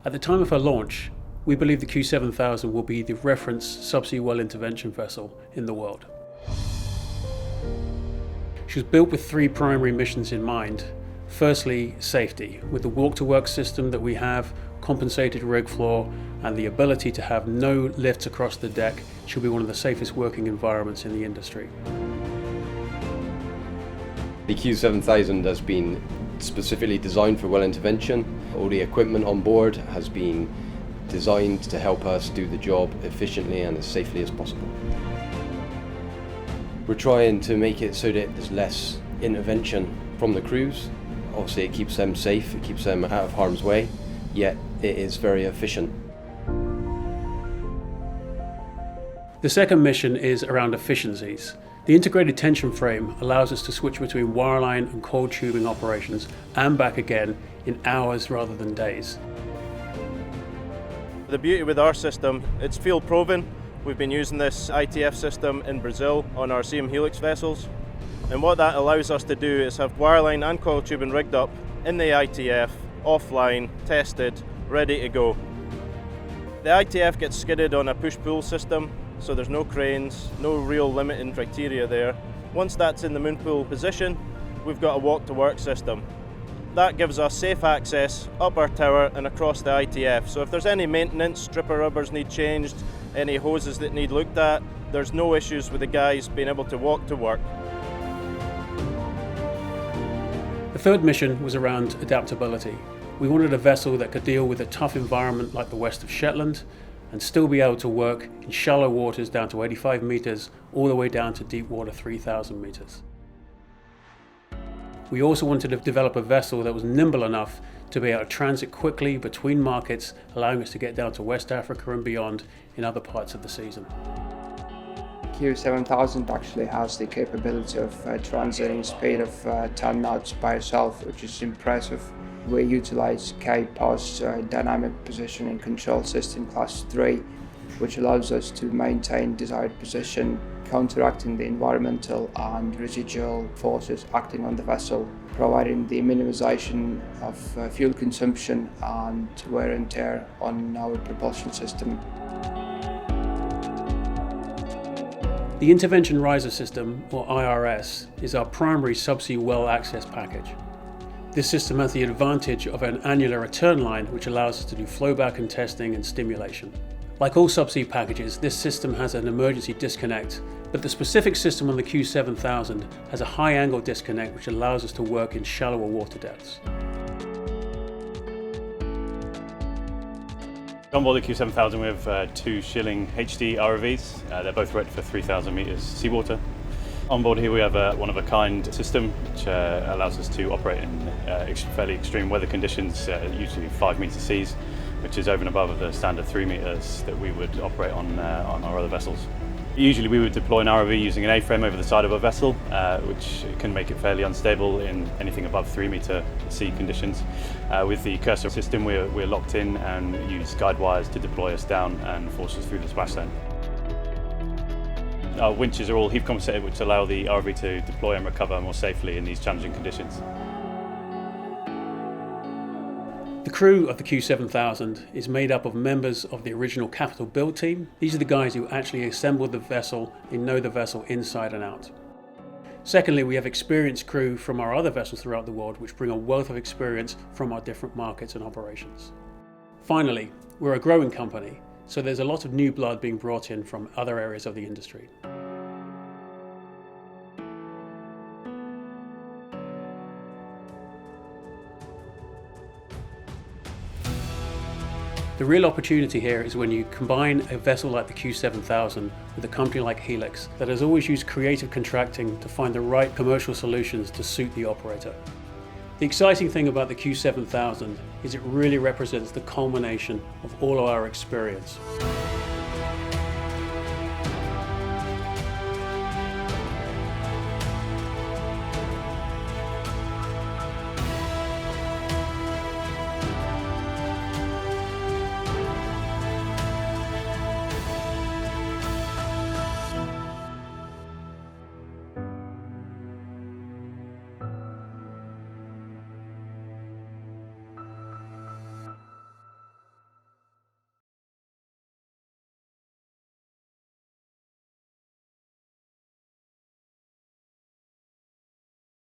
At the time of her launch, we believe the Q7000 will be the reference subsea well intervention vessel in the world. She was built with three primary missions in mind. Firstly, safety. With the walk-to-work system that we have, compensated rig floor, and the ability to have no lifts across the deck, she'll be one of the safest working environments in the industry. The Q7000 has been specifically designed for well intervention. All the equipment on board has been designed to help us do the job efficiently and as safely as possible. We're trying to make it so that there's less intervention from the crews. Obviously it keeps them safe, it keeps them out of harm's way, yet it is very efficient. The second mission is around efficiencies. The integrated tension frame allows us to switch between wireline and coiled tubing operations and back again in hours rather than days. The beauty with our system, it's field proven. We've been using this ITF system in Brazil on our Helix vessels. And what that allows us to do is have wireline and coiled tubing rigged up in the ITF, offline, tested, ready to go. The ITF gets skidded on a push-pull system, so there's no cranes, no real limiting criteria there. Once that's in the moon pool position, we've got a walk-to-work system. That gives us safe access up our tower and across the ITF. So if there's any maintenance, stripper rubbers need changed, any hoses that need looked at, there's no issues with the guys being able to walk to work. The third mission was around adaptability. We wanted a vessel that could deal with a tough environment like the west of Shetland and still be able to work in shallow waters down to 85 meters all the way down to deep water 3,000 meters. We also wanted to develop a vessel that was nimble enough to be able to transit quickly between markets, allowing us to get down to West Africa and beyond in other parts of the season. Q7000 actually has the capability of transiting speed of 10 knots by itself, which is impressive. We utilize K-POS dynamic positioning control system class 3, which allows us to maintain desired position, counteracting the environmental and residual forces acting on the vessel, providing the minimization of fuel consumption and wear and tear on our propulsion system. The Intervention Riser System, or IRS, is our primary subsea well access package. This system has the advantage of an annular return line, which allows us to do flowback and testing and stimulation. Like all subsea packages, this system has an emergency disconnect, but the specific system on the Q7000 has a high angle disconnect which allows us to work in shallower water depths. On board the Q7000 we have two Schilling HD ROVs. They're both rated for 3,000 meters seawater. On board here we have a one-of-a-kind system which allows us to operate in fairly extreme weather conditions, usually 5 meter seas, which is over and above the standard 3 meters that we would operate on our other vessels. Usually we would deploy an ROV using an A-frame over the side of a vessel, which can make it fairly unstable in anything above 3 meter sea conditions. With the cursor system we're locked in and use guide wires to deploy us down and force us through the splash zone. Our winches are all heave compensated, which allow the ROV to deploy and recover more safely in these challenging conditions. The crew of the Q7000 is made up of members of the original capital build team. These are the guys who actually assembled the vessel. They know the vessel inside and out. Secondly, we have experienced crew from our other vessels throughout the world, which bring a wealth of experience from our different markets and operations. Finally, we're a growing company, so there's a lot of new blood being brought in from other areas of the industry. The real opportunity here is when you combine a vessel like the Q7000 with a company like Helix that has always used creative contracting to find the right commercial solutions to suit the operator. The exciting thing about the Q7000 is it really represents the culmination of all of our experience.